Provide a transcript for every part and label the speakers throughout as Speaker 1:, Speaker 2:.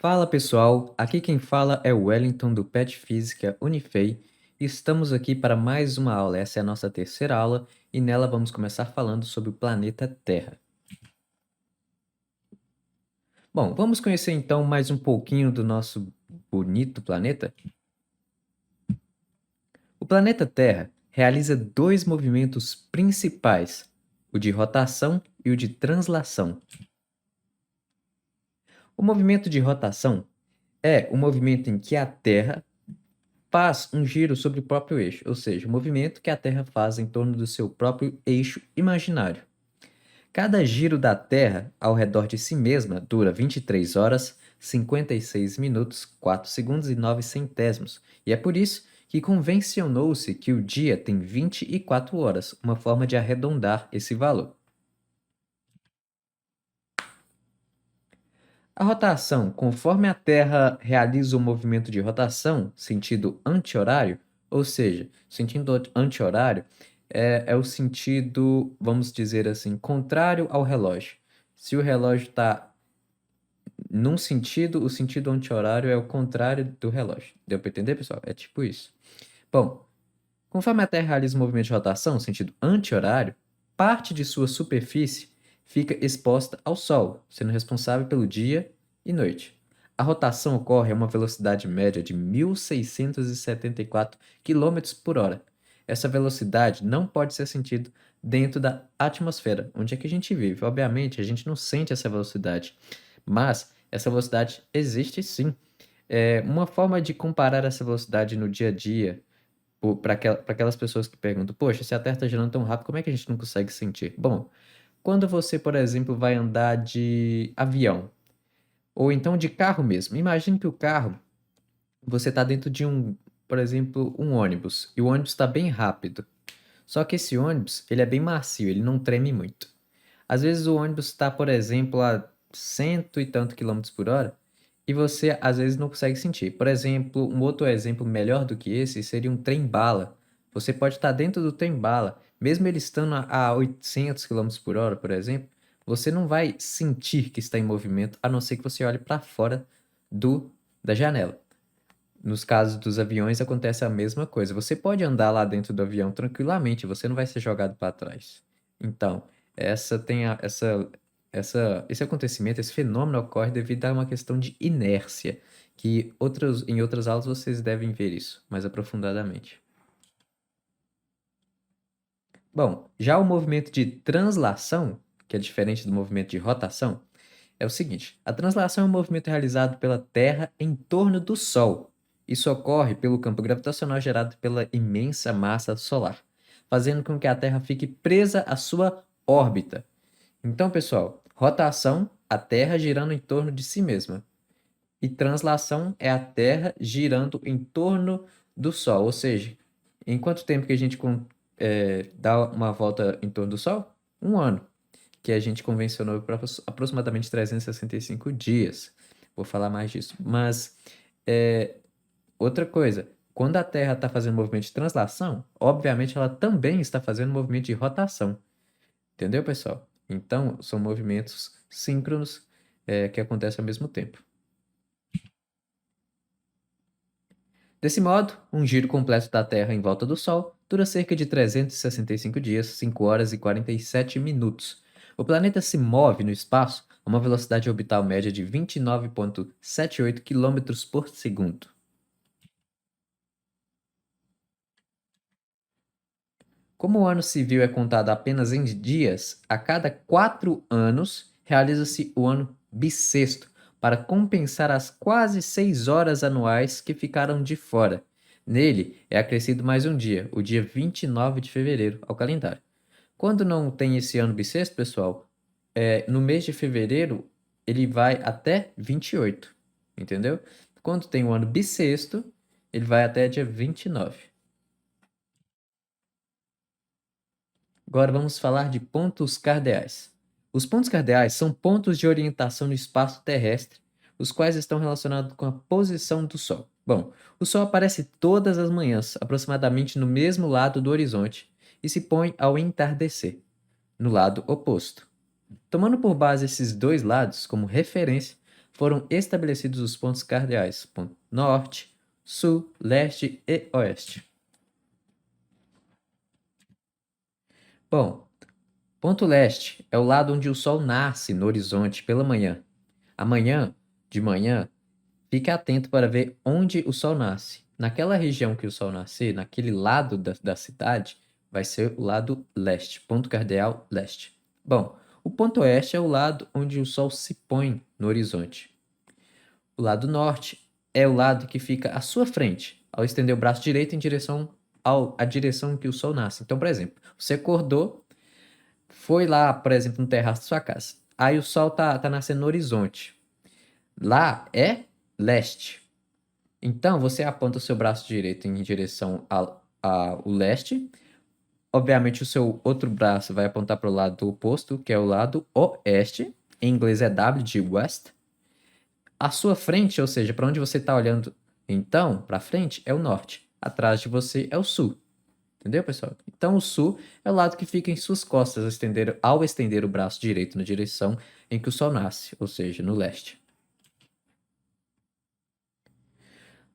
Speaker 1: Fala pessoal, aqui quem fala é o Wellington do PET Física Unifei e estamos aqui para mais uma aula. Essa é a nossa terceira aula e nela vamos começar falando sobre o planeta Terra. Bom, vamos conhecer então mais um pouquinho do nosso bonito planeta? O planeta Terra realiza dois movimentos principais, o de rotação e o de translação. O movimento de rotação é o movimento em que a Terra faz um giro sobre o próprio eixo, ou seja, o movimento que a Terra faz em torno do seu próprio eixo imaginário. Cada giro da Terra ao redor de si mesma dura 23 horas, 56 minutos, 4 segundos e 9 centésimos, e é por isso que convencionou-se que o dia tem 24 horas, uma forma de arredondar esse valor. A rotação, conforme a Terra realiza o movimento de rotação, sentido anti-horário, ou seja, sentido anti-horário é o sentido, vamos dizer assim, contrário ao relógio. Se o relógio está num sentido, o sentido anti-horário é o contrário do relógio. Deu para entender, pessoal? É tipo isso. Bom, conforme a Terra realiza o movimento de rotação, sentido anti-horário, parte de sua superfície fica exposta ao Sol, sendo responsável pelo dia e noite. A rotação ocorre a uma velocidade média de 1.674 km por hora. Essa velocidade não pode ser sentida dentro da atmosfera, onde é que a gente vive. Obviamente, a gente não sente essa velocidade, mas essa velocidade existe sim. Uma forma de comparar essa velocidade no dia a dia para aquelas pessoas que perguntam, poxa, se a Terra está girando tão rápido, como é que a gente não consegue sentir? Bom, quando você, por exemplo, vai andar de avião, ou então de carro mesmo, imagine que o carro, você está dentro de por exemplo, um ônibus, e o ônibus está bem rápido. Só que esse ônibus, ele é bem macio, ele não treme muito. Às vezes o ônibus está, por exemplo, a cento e tanto quilômetros por hora, e você às vezes não consegue sentir. Por exemplo, um outro exemplo melhor do que esse seria um trem-bala. Você pode estar dentro do trem-bala, mesmo ele estando a 800 quilômetros por hora, por exemplo, você não vai sentir que está em movimento, a não ser que você olhe para fora da janela. Nos casos dos aviões acontece a mesma coisa. Você pode andar lá dentro do avião tranquilamente, você não vai ser jogado para trás. Então, essa tem a- esse acontecimento, esse fenômeno ocorre devido a uma questão de inércia, que em outras aulas vocês devem ver isso mais aprofundadamente. Bom, já o movimento de translação, que é diferente do movimento de rotação, é o seguinte: a translação é um movimento realizado pela Terra em torno do Sol. Isso ocorre pelo campo gravitacional gerado pela imensa massa solar, fazendo com que a Terra fique presa à sua órbita. Então, pessoal, rotação, a Terra girando em torno de si mesma. E translação é a Terra girando em torno do Sol. Ou seja, em quanto tempo que a gente dá uma volta em torno do Sol? Um ano, que a gente convencionou para aproximadamente 365 dias. Vou falar mais disso. Mas, é, outra coisa, quando a Terra está fazendo movimento de translação, obviamente ela também está fazendo movimento de rotação. Entendeu, pessoal? Então, são movimentos síncronos, que acontecem ao mesmo tempo. Desse modo, um giro completo da Terra em volta do Sol dura cerca de 365 dias, 5 horas e 47 minutos. O planeta se move no espaço a uma velocidade orbital média de 29,78 km por segundo. Como o ano civil é contado apenas em dias, a cada 4 anos realiza-se o ano bissexto, para compensar as quase 6 horas anuais que ficaram de fora. Nele é acrescido mais um dia, o dia 29 de fevereiro, ao calendário. Quando não tem esse ano bissexto, pessoal, no mês de fevereiro ele vai até 28, entendeu? Quando tem o ano bissexto, ele vai até dia 29. Agora vamos falar de pontos cardeais. Os pontos cardeais são pontos de orientação no espaço terrestre, os quais estão relacionados com a posição do Sol. Bom, o Sol aparece todas as manhãs, aproximadamente no mesmo lado do horizonte, e se põe ao entardecer, no lado oposto. Tomando por base esses dois lados como referência, foram estabelecidos os pontos cardeais: ponto norte, sul, leste e oeste. Bom, ponto leste é o lado onde o sol nasce no horizonte pela manhã. Amanhã, de manhã, fique atento para ver onde o sol nasce. Naquela região que o sol nascer, naquele lado da cidade, vai ser o lado leste, ponto cardeal leste. Bom, o ponto oeste é o lado onde o sol se põe no horizonte. O lado norte é o lado que fica à sua frente, ao estender o braço direito em direção à direção que o sol nasce. Então, por exemplo, você acordou, foi lá, por exemplo, no terraço da sua casa. Aí o sol tá nascendo no horizonte. Lá é leste. Então, você aponta o seu braço direito em direção ao leste. Obviamente, o seu outro braço vai apontar para o lado oposto, que é o lado oeste. Em inglês é W de west. À sua frente, ou seja, para onde você está olhando, então, para frente, é o norte. Atrás de você é o sul. Entendeu, pessoal? Então, o sul é o lado que fica em suas costas ao estender o braço direito na direção em que o sol nasce, ou seja, no leste.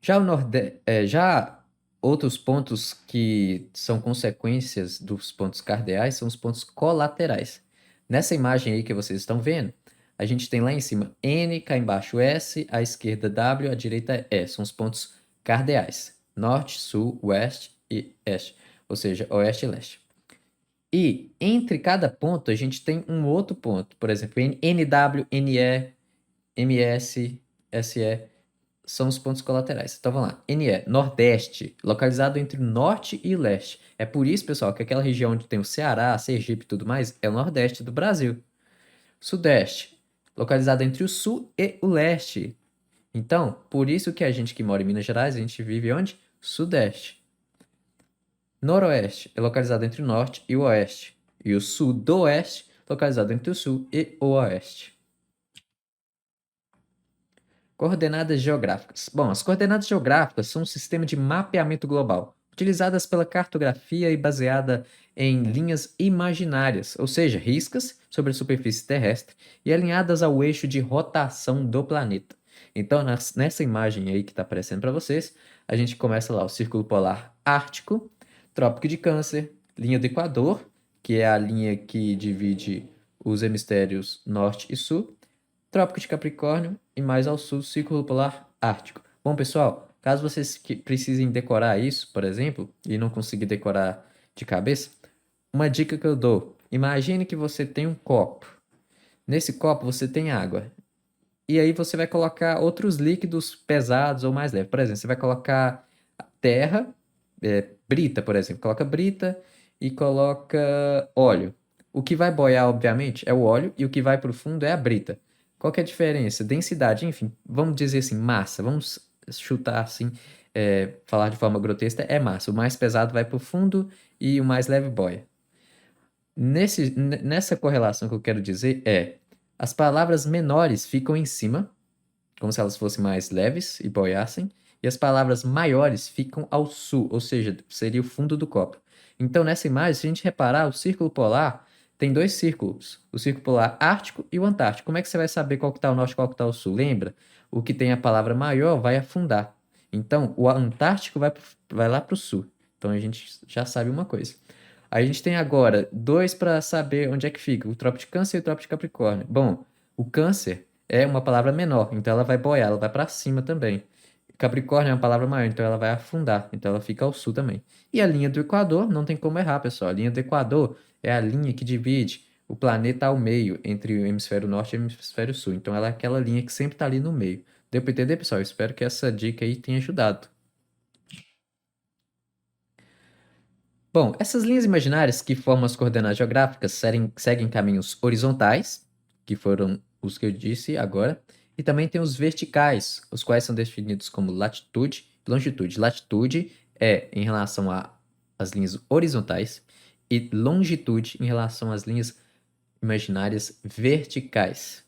Speaker 1: Já outros pontos que são consequências dos pontos cardeais são os pontos colaterais. Nessa imagem aí que vocês estão vendo, a gente tem lá em cima N, cá embaixo S, à esquerda W, à direita E. São os pontos cardeais. Norte, sul, oeste e este. Ou seja, oeste e leste. E entre cada ponto a gente tem um outro ponto. Por exemplo, NW, NE, MS, SE são os pontos colaterais. Então vamos lá. NE, Nordeste, localizado entre o norte e o leste. É por isso, pessoal, que aquela região onde tem o Ceará, Sergipe e tudo mais é o Nordeste do Brasil. Sudeste, localizado entre o sul e o leste. Então, por isso que a gente que mora em Minas Gerais, a gente vive onde? Sudeste. Noroeste é localizado entre o norte e o oeste. E o sudoeste, localizado entre o sul e o oeste. Coordenadas geográficas. Bom, as coordenadas geográficas são um sistema de mapeamento global, utilizadas pela cartografia e baseada em linhas imaginárias, ou seja, riscas sobre a superfície terrestre e alinhadas ao eixo de rotação do planeta. Então, nessa imagem aí que está aparecendo para vocês, a gente começa lá o Círculo Polar Ártico, Trópico de Câncer, linha do Equador, que é a linha que divide os hemisférios norte e sul, Trópico de Capricórnio e mais ao sul, Círculo Polar Ártico. Bom, pessoal, caso vocês precisem decorar isso, por exemplo, e não conseguir decorar de cabeça, uma dica que eu dou: imagine que você tem um copo. Nesse copo você tem água. E aí você vai colocar outros líquidos pesados ou mais leves. Por exemplo, você vai colocar terra, brita, por exemplo. Coloca brita e coloca óleo. O que vai boiar, obviamente, é o óleo e o que vai para o fundo é a brita. Qual que é a diferença? Densidade, enfim, vamos dizer assim, massa. Vamos chutar assim, falar de forma grotesca, é massa. O mais pesado vai para o fundo e o mais leve boia. Nessa correlação que eu quero dizer as palavras menores ficam em cima, como se elas fossem mais leves e boiassem, e as palavras maiores ficam ao sul, ou seja, seria o fundo do copo. Então, nessa imagem, se a gente reparar, o círculo polar tem dois círculos, o círculo polar ártico e o antártico. Como é que você vai saber qual que está o norte e qual que está o sul? Lembra? O que tem a palavra maior vai afundar. Então, o antártico vai lá para o sul. Então, a gente já sabe uma coisa. A gente tem agora dois para saber onde é que fica, o Trópico de Câncer e o Trópico de Capricórnio. Bom, o Câncer é uma palavra menor, então ela vai boiar, ela vai para cima também. Capricórnio é uma palavra maior, então ela vai afundar, então ela fica ao sul também. E a linha do Equador, não tem como errar, pessoal. A linha do Equador é a linha que divide o planeta ao meio, entre o hemisfério norte e o hemisfério sul. Então ela é aquela linha que sempre está ali no meio. Deu para entender, pessoal? Eu espero que essa dica aí tenha ajudado. Bom, essas linhas imaginárias que formam as coordenadas geográficas seguem caminhos horizontais, que foram os que eu disse agora, e também tem os verticais, os quais são definidos como latitude e longitude. Latitude é em relação às linhas horizontais e longitude em relação às linhas imaginárias verticais.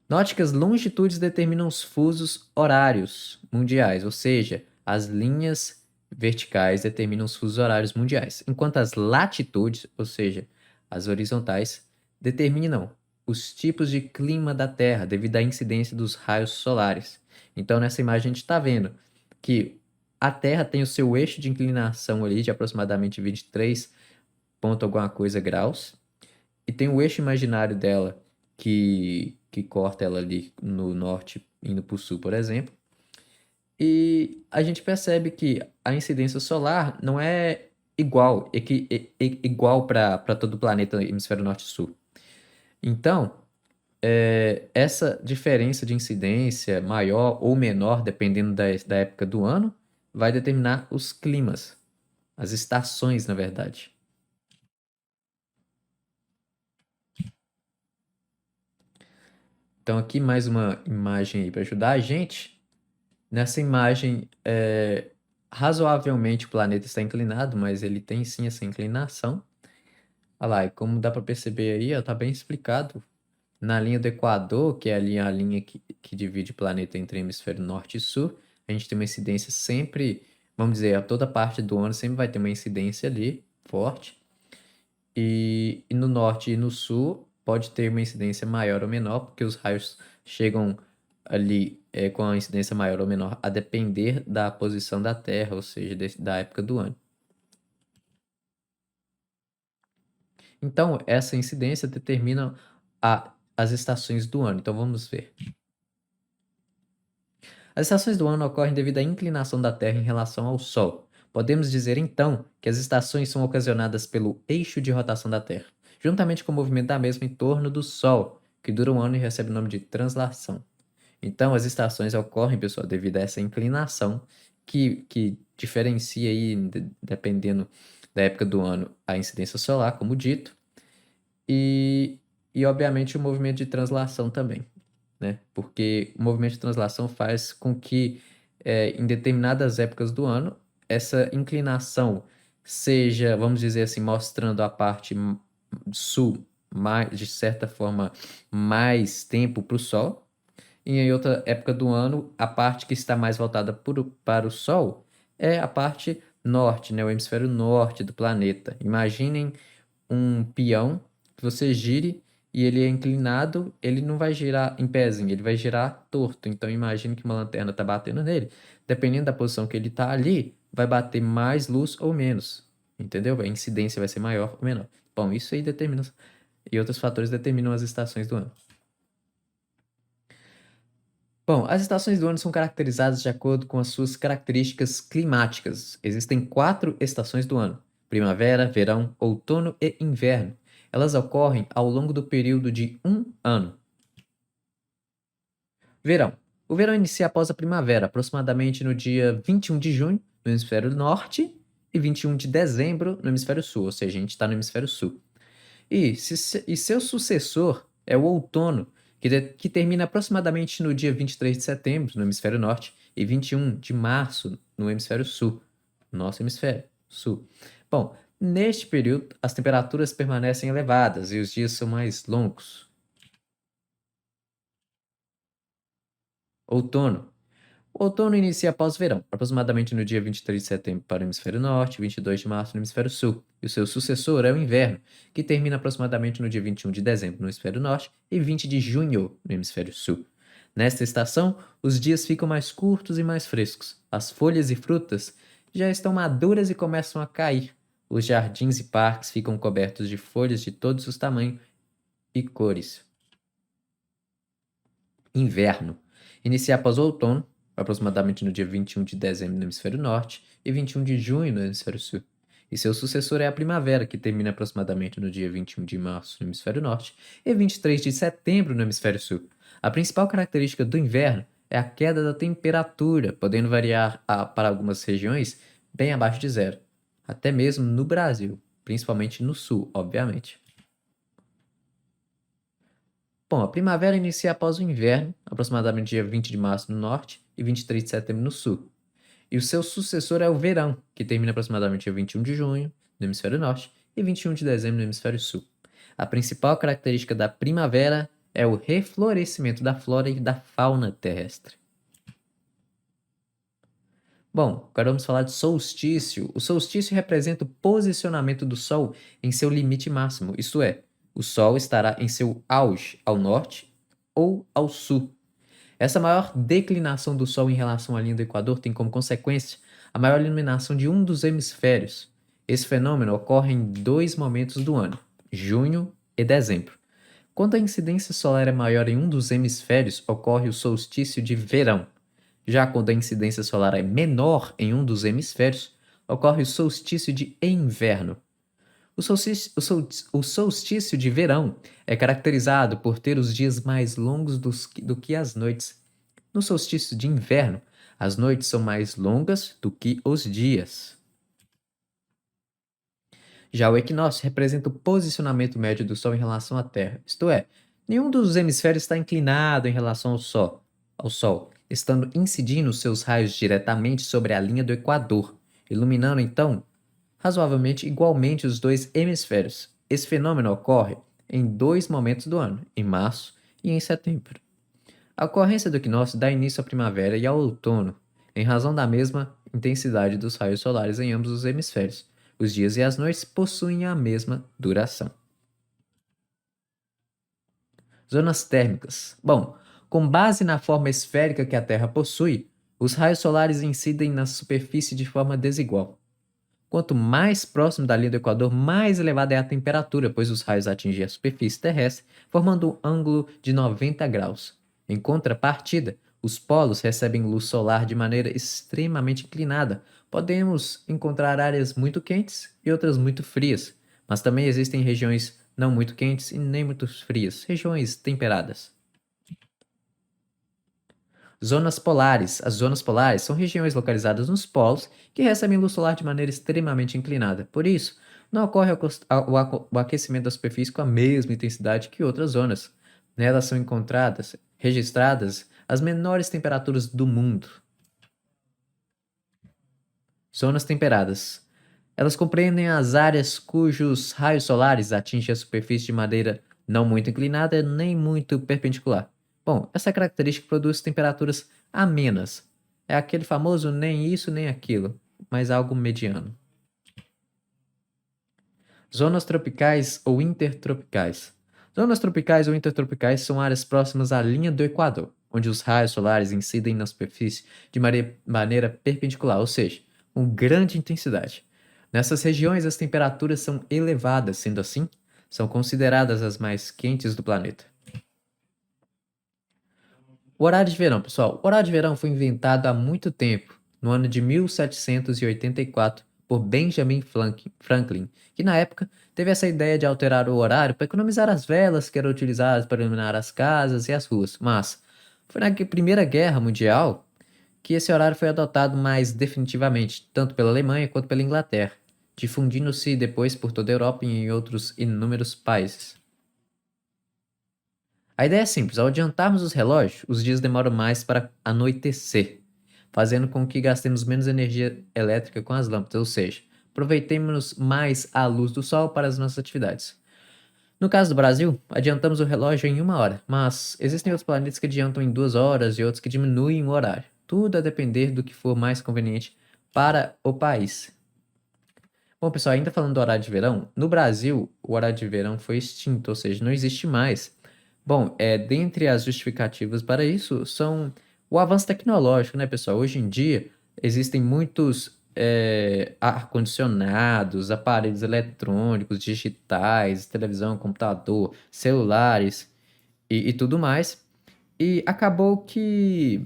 Speaker 1: Note que as longitudes determinam os fusos horários mundiais, ou seja, as linhas verticais determinam os fusos horários mundiais, enquanto as latitudes, ou seja, as horizontais, determinam os tipos de clima da Terra devido à incidência dos raios solares. Então, nessa imagem, a gente está vendo que a Terra tem o seu eixo de inclinação ali de aproximadamente 23 ponto alguma coisa graus, e tem o eixo imaginário dela que corta ela ali no norte, indo para o sul, por exemplo. E a gente percebe que a incidência solar não é igual, igual para todo o planeta hemisfério norte e sul. Então, essa diferença de incidência maior ou menor, dependendo da época do ano, vai determinar os climas, as estações, na verdade. Então, aqui mais uma imagem aí para ajudar a gente. Nessa imagem, razoavelmente o planeta está inclinado, mas ele tem sim essa inclinação. Olha lá, e como dá para perceber aí, ó, tá bem explicado. Na linha do Equador, que é ali a linha que divide o planeta entre hemisfério norte e sul, a gente tem uma incidência sempre, vamos dizer, a toda parte do ano sempre vai ter uma incidência ali forte. E no norte e no sul pode ter uma incidência maior ou menor, porque os raios chegam ali com a incidência maior ou menor a depender da posição da Terra, ou seja, da época do ano. Então, essa incidência determina as estações do ano. Então, vamos ver. As estações do ano ocorrem devido à inclinação da Terra em relação ao Sol. Podemos dizer, então, que as estações são ocasionadas pelo eixo de rotação da Terra, juntamente com o movimento da mesma em torno do Sol, que dura um ano e recebe o nome de translação. Então, as estações ocorrem, pessoal, devido a essa inclinação que diferencia aí, dependendo da época do ano, a incidência solar, como dito, e, obviamente, o movimento de translação também, né? Porque o movimento de translação faz com que, em determinadas épocas do ano, essa inclinação seja, vamos dizer assim, mostrando a parte sul, mais, de certa forma, mais tempo para o Sol, e em outra época do ano, a parte que está mais voltada para o Sol é a parte norte, né? O hemisfério norte do planeta. Imaginem um peão que você gire e ele é inclinado, ele não vai girar em pezinho, ele vai girar torto. Então imagine que uma lanterna está batendo nele. Dependendo da posição que ele está ali, vai bater mais luz ou menos. Entendeu? A incidência vai ser maior ou menor. Bom, isso aí determina. E outros fatores determinam as estações do ano. Bom, as estações do ano são caracterizadas de acordo com as suas características climáticas. Existem 4 estações do ano: primavera, verão, outono e inverno. Elas ocorrem ao longo do período de um ano. Verão. O verão inicia após a primavera, aproximadamente no dia 21 de junho, no hemisfério norte, e 21 de dezembro, no hemisfério sul, ou seja, a gente está no hemisfério sul. E seu sucessor é o outono, que termina aproximadamente no dia 23 de setembro, no hemisfério norte, e 21 de março, no hemisfério sul, nosso hemisfério sul. Bom, neste período, as temperaturas permanecem elevadas e os dias são mais longos. Outono. O outono inicia após o verão, aproximadamente no dia 23 de setembro para o hemisfério norte, 22 de março no hemisfério sul. E o seu sucessor é o inverno, que termina aproximadamente no dia 21 de dezembro no hemisfério norte e 20 de junho no hemisfério sul. Nesta estação, os dias ficam mais curtos e mais frescos. As folhas e frutas já estão maduras e começam a cair. Os jardins e parques ficam cobertos de folhas de todos os tamanhos e cores. Inverno. Inicia após o outono, aproximadamente no dia 21 de dezembro no hemisfério norte e 21 de junho no hemisfério sul. E seu sucessor é a primavera, que termina aproximadamente no dia 21 de março no hemisfério norte e 23 de setembro no hemisfério sul. A principal característica do inverno é a queda da temperatura, podendo variar para algumas regiões bem abaixo de zero, até mesmo no Brasil, principalmente no sul, obviamente. Bom, a primavera inicia após o inverno, aproximadamente dia 20 de março no norte e 23 de setembro no sul. E o seu sucessor é o verão, que termina aproximadamente dia 21 de junho no hemisfério norte e 21 de dezembro no hemisfério sul. A principal característica da primavera é o reflorescimento da flora e da fauna terrestre. Bom, agora vamos falar de solstício. O solstício representa o posicionamento do Sol em seu limite máximo, isto é, o Sol estará em seu auge ao norte ou ao sul. Essa maior declinação do Sol em relação à linha do Equador tem como consequência a maior iluminação de um dos hemisférios. Esse fenômeno ocorre em dois momentos do ano, junho e dezembro. Quando a incidência solar é maior em um dos hemisférios, ocorre o solstício de verão. Já quando a incidência solar é menor em um dos hemisférios, ocorre o solstício de inverno. O solstício de verão é caracterizado por ter os dias mais longos do que as noites. No solstício de inverno, as noites são mais longas do que os dias. Já o equinócio representa o posicionamento médio do Sol em relação à Terra, isto é, nenhum dos hemisférios está inclinado em relação ao Sol, estando incidindo seus raios diretamente sobre a linha do Equador, iluminando então razoavelmente igualmente os dois hemisférios. Esse fenômeno ocorre em dois momentos do ano, em março e em setembro. A ocorrência do equinócio dá início à primavera e ao outono, em razão da mesma intensidade dos raios solares em ambos os hemisférios. Os dias e as noites possuem a mesma duração. Zonas térmicas. Bom, com base na forma esférica que a Terra possui, os raios solares incidem na superfície de forma desigual. Quanto mais próximo da linha do Equador, mais elevada é a temperatura, pois os raios atingem a superfície terrestre, formando um ângulo de 90 graus. Em contrapartida, os polos recebem luz solar de maneira extremamente inclinada. Podemos encontrar áreas muito quentes e outras muito frias, mas também existem regiões não muito quentes e nem muito frias, regiões temperadas. Zonas polares. As zonas polares são regiões localizadas nos polos que recebem luz solar de maneira extremamente inclinada. Por isso, não ocorre o aquecimento da superfície com a mesma intensidade que outras zonas. Nelas são registradas as menores temperaturas do mundo. Zonas temperadas. Elas compreendem as áreas cujos raios solares atingem a superfície de maneira não muito inclinada nem muito perpendicular. Bom, essa característica produz temperaturas amenas. É aquele famoso nem isso nem aquilo, mas algo mediano. Zonas tropicais ou intertropicais. Zonas tropicais ou intertropicais são áreas próximas à linha do Equador, onde os raios solares incidem na superfície de maneira perpendicular, ou seja, com grande intensidade. Nessas regiões, as temperaturas são elevadas, sendo assim, são consideradas as mais quentes do planeta. O horário de verão, pessoal. O horário de verão foi inventado há muito tempo, no ano de 1784, por Benjamin Franklin, que na época teve essa ideia de alterar o horário para economizar as velas que eram utilizadas para iluminar as casas e as ruas. Mas foi na Primeira Guerra Mundial que esse horário foi adotado mais definitivamente, tanto pela Alemanha quanto pela Inglaterra, difundindo-se depois por toda a Europa e em outros inúmeros países. A ideia é simples: ao adiantarmos os relógios, os dias demoram mais para anoitecer, fazendo com que gastemos menos energia elétrica com as lâmpadas, ou seja, aproveitemos mais a luz do sol para as nossas atividades. No caso do Brasil, adiantamos o relógio em 1 hora, mas existem outros planetas que adiantam em 2 horas e outros que diminuem o horário. Tudo a depender do que for mais conveniente para o país. Bom, pessoal, ainda falando do horário de verão, no Brasil, o horário de verão foi extinto, ou seja, não existe mais. Bom, dentre as justificativas para isso são o avanço tecnológico, né, pessoal? Hoje em dia existem muitos ar-condicionados, aparelhos eletrônicos, digitais, televisão, computador, celulares e tudo mais. E acabou que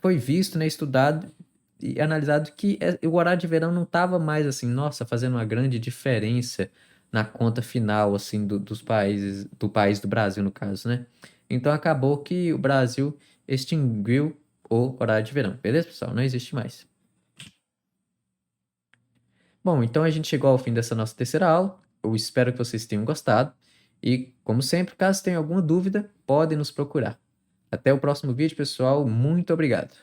Speaker 1: foi visto, né, estudado e analisado que o horário de verão não estava mais assim, nossa, fazendo uma grande diferença na conta final, assim, dos países, do país do Brasil, no caso, né? Então acabou que o Brasil extinguiu o horário de verão, beleza, pessoal? Não existe mais. Bom, então a gente chegou ao fim dessa nossa terceira aula. Eu espero que vocês tenham gostado. E, como sempre, caso tenham alguma dúvida, podem nos procurar. Até o próximo vídeo, pessoal. Muito obrigado.